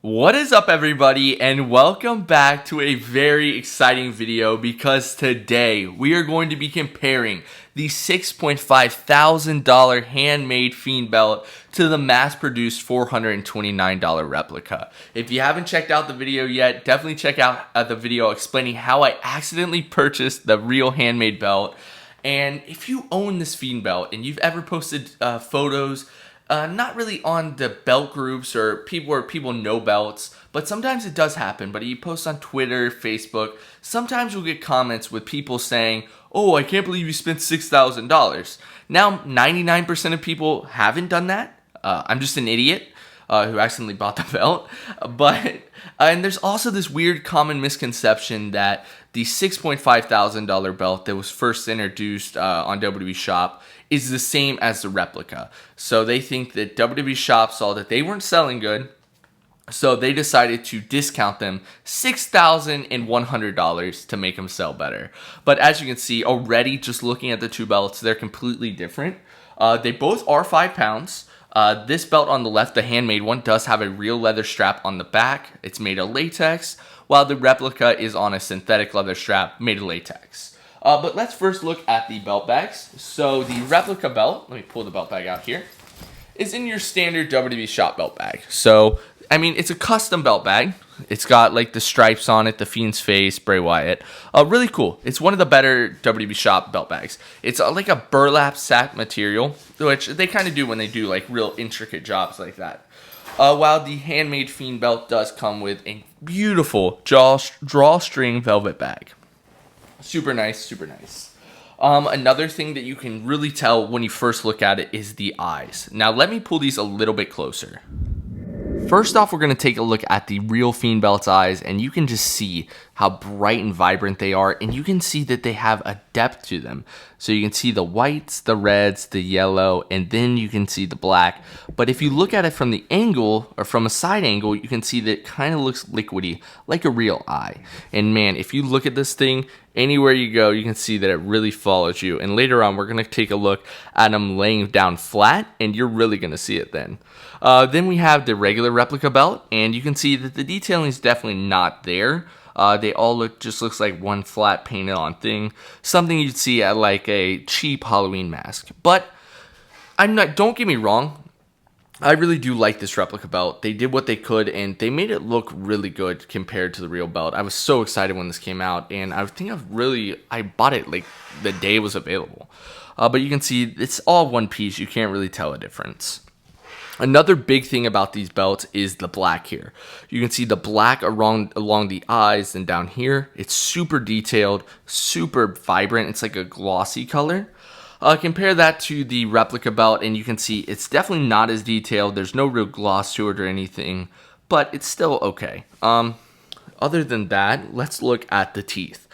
What is up, everybody, and welcome back to a very exciting video because today we are going to be comparing the $6.5 thousand handmade Fiend belt to the mass-produced $429 replica. If you haven't checked out the video yet, definitely check out the video explaining how I accidentally purchased the real handmade belt. And if you own this Fiend belt and you've ever posted photos, not really on the belt groups or people where people know belts, but sometimes it does happen. But you post on Twitter, Facebook, sometimes you'll get comments with people saying, "Oh, I can't believe you spent $6,000. Now, 99% of people haven't done that. I'm just an idiot who accidentally bought the belt. But and there's also this weird common misconception that the $6.5 thousand belt that was first introduced on WWE Shop is the same as the replica. So they think that WWE Shop saw that they weren't selling good, so they decided to discount them $6,100 to make them sell better. But as you can see already, just looking at the two belts, they're completely different. They both are 5 pounds. This belt on the left, the handmade one, does have a real leather strap on the back. It's made of latex, while the replica is on a synthetic leather strap made of latex. But let's first look at the belt bags. So the replica belt, let me pull the belt bag out here, is in your standard WWE Shop belt bag. So, I mean, it's a custom belt bag. It's got like the stripes on it, the Fiend's face, Bray Wyatt. Really cool. It's one of the better WWE Shop belt bags. It's like a burlap sack material, which they kind of do when they do like real intricate jobs like that. While the handmade Fiend belt does come with a beautiful drawstring velvet bag. Super nice, super nice. Another thing that you can really tell when you first look at it is the eyes. Now let me pull these a little bit closer. First off, we're going to take a look at the real Fiend belt's eyes, and you can just see how bright and vibrant they are, and you can see that they have a depth to them. So you can see the whites, the reds, the yellow, and then you can see the black. But if you look at it from the angle, or from a side angle, you can see that it kind of looks liquidy, like a real eye. And man, if you look at this thing, anywhere you go, you can see that it really follows you. And later on, we're going to take a look at them laying down flat, and you're really going to see it then. Then we have the regular replica belt, and you can see that the detailing is definitely not there. They all looks like one flat painted on thing, something you'd see at like a cheap Halloween mask. But don't get me wrong, I really do like this replica belt. They did what they could, and they made it look really good compared to the real belt. I was so excited when this came out, and I think I bought it like the day it was available. But you can see it's all one piece. You can't really tell a difference. Another big thing about these belts is the black here. You can see the black along the eyes and down here. It's super detailed, super vibrant. It's like a glossy color. Compare that to the replica belt, and you can see it's definitely not as detailed. There's no real gloss to it or anything, but it's still okay. Other than that, let's look at the teeth.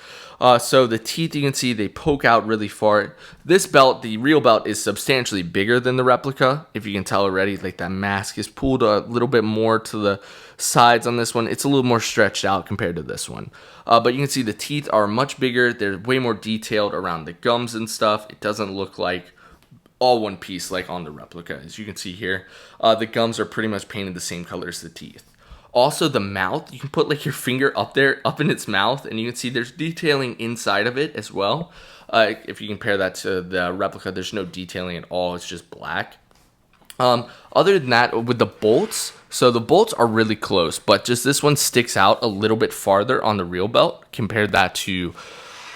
So the teeth, you can see they poke out really far. This belt, the real belt, is substantially bigger than the replica. If you can tell already, like that mask is pulled a little bit more to the sides on this one. It's a little more stretched out compared to this one. But you can see the teeth are much bigger. They're way more detailed around the gums and stuff. It doesn't look like all one piece like on the replica. As you can see here, the gums are pretty much painted the same color as the teeth. Also, the mouth, you can put like your finger up in its mouth, and you can see there's detailing inside of it as well. If you compare that to the replica, there's no detailing at all. It's just black. Other than that, with the bolts, so the bolts are really close, but just this one sticks out a little bit farther on the real belt. Compare that to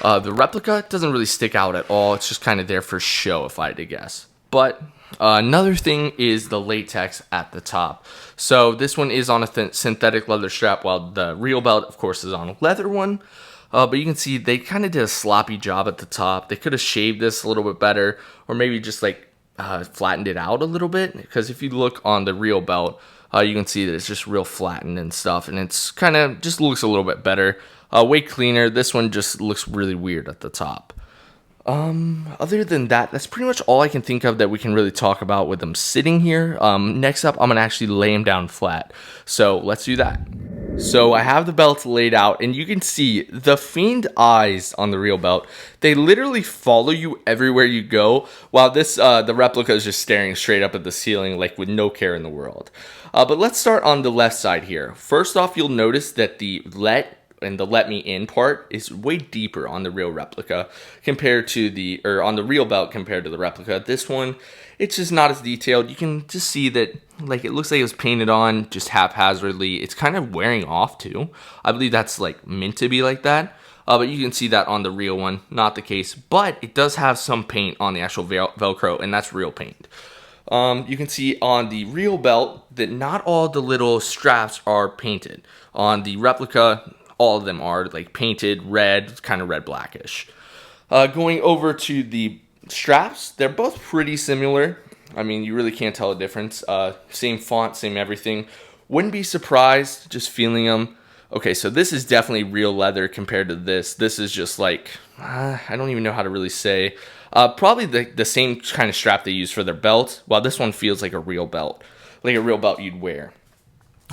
the replica. It doesn't really stick out at all. It's just kind of there for show, if I had to guess. But another thing is the latex at the top. So this one is on a synthetic leather strap, while the real belt, of course, is on a leather one. But you can see they kind of did a sloppy job at the top. They could have shaved this a little bit better, or maybe just like flattened it out a little bit. Because if you look on the real belt, you can see that it's just real flattened and stuff, and it's kind of just looks a little bit better. Way cleaner. This one just looks really weird at the top. Other than that, that's pretty much all I can think of that we can really talk about with them sitting here. Next up, I'm going to actually lay them down flat. So let's do that. So I have the belts laid out, and you can see the Fiend eyes on the real belt. They literally follow you everywhere you go, while this the replica is just staring straight up at the ceiling, like with no care in the world. But let's start on the left side here. First off, you'll notice that the let me in part is way deeper on the real replica compared to on the real belt compared to the replica. This one, it's just not as detailed. You can just see that, like, it looks like it was painted on just haphazardly. It's kind of wearing off too. I believe that's like meant to be like that. But you can see that on the real one, not the case. But it does have some paint on the actual Velcro, and that's real paint. You can see on the real belt that not all the little straps are painted. On the replica, all of them are like painted red, kind of red blackish. Going over to the straps, they're both pretty similar. I mean, you really can't tell a difference. Same font, same everything. Wouldn't be surprised just feeling them. Okay, so this is definitely real leather compared to this. This is just like, I don't even know how to really say. Probably the same kind of strap they use for their belt, while this one feels like a real belt you'd wear.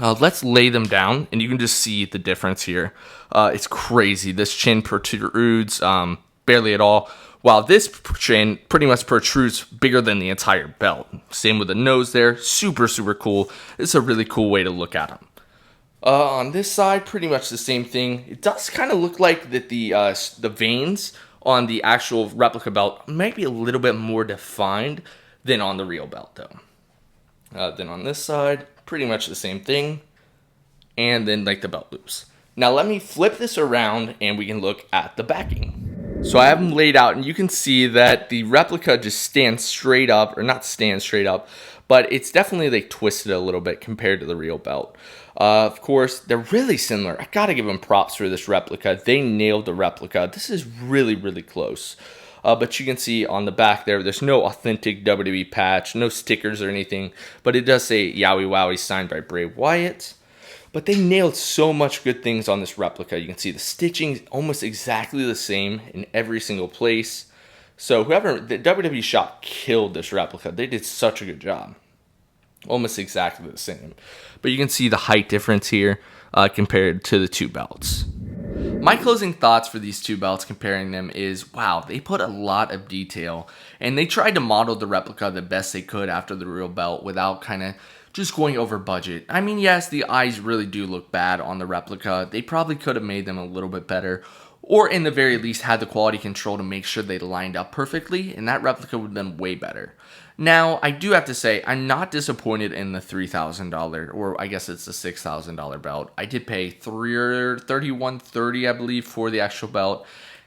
Let's lay them down, and you can just see the difference here. It's crazy. This chin protrudes barely at all, while this chin pretty much protrudes bigger than the entire belt. Same with the nose there. Super, super cool. It's a really cool way to look at them. On this side, pretty much the same thing. It does kind of look like that the veins on the actual replica belt might be a little bit more defined than on the real belt, though. Then on this side, pretty much the same thing. And then like the belt loops. Now let me flip this around and we can look at the backing. So I have them laid out, and you can see that the replica just stands straight up, or not stands straight up, but it's definitely like twisted a little bit compared to the real belt. Of course, they're really similar. I gotta give them props for this replica. They nailed the replica. This is really, really close. But you can see on the back there's no authentic WWE patch, no stickers or anything, but it does say Yowie Wowie signed by Bray Wyatt. But they nailed so much good things on this replica. You can see the stitching almost exactly the same in every single place. So the WWE shop killed this replica. They did such a good job. Almost exactly the same. But you can see the height difference here compared to the two belts. My closing thoughts for these two belts comparing them is, wow, they put a lot of detail, and they tried to model the replica the best they could after the real belt without kind of just going over budget. I mean, yes, the eyes really do look bad on the replica. They probably could have made them a little bit better, or in the very least had the quality control to make sure they lined up perfectly, and that replica would have been way better. Now, I do have to say, I'm not disappointed in the $3,000, or I guess it's the $6,000 belt. I did pay $31.30, I believe, for the actual belt.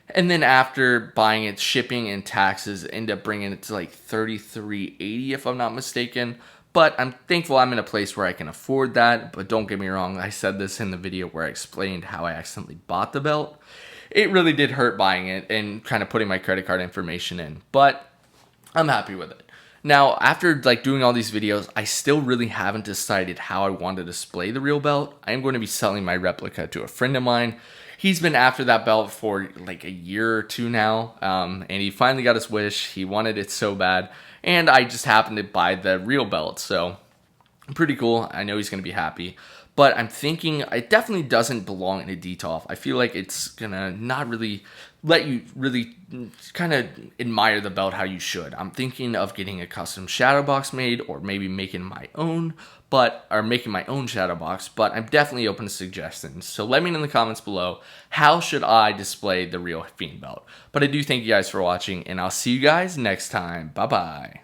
And then after buying it, shipping and taxes, end up bringing it to like $33.80, if I'm not mistaken. But I'm thankful I'm in a place where I can afford that. But don't get me wrong, I said this in the video where I explained how I accidentally bought the belt. It really did hurt buying it and kind of putting my credit card information in. But I'm happy with it. Now, after like doing all these videos, I still really haven't decided how I want to display the real belt. I am going to be selling my replica to a friend of mine. He's been after that belt for like a year or two now, and he finally got his wish. He wanted it so bad, and I just happened to buy the real belt, so pretty cool. I know he's going to be happy. But I'm thinking it definitely doesn't belong in a detail. I feel like it's going to not really let you really kind of admire the belt how you should. I'm thinking of getting a custom shadow box made, or maybe making my own, shadow box, but I'm definitely open to suggestions. So let me know in the comments below, how should I display the real Fiend belt? But I do thank you guys for watching, and I'll see you guys next time. Bye-bye.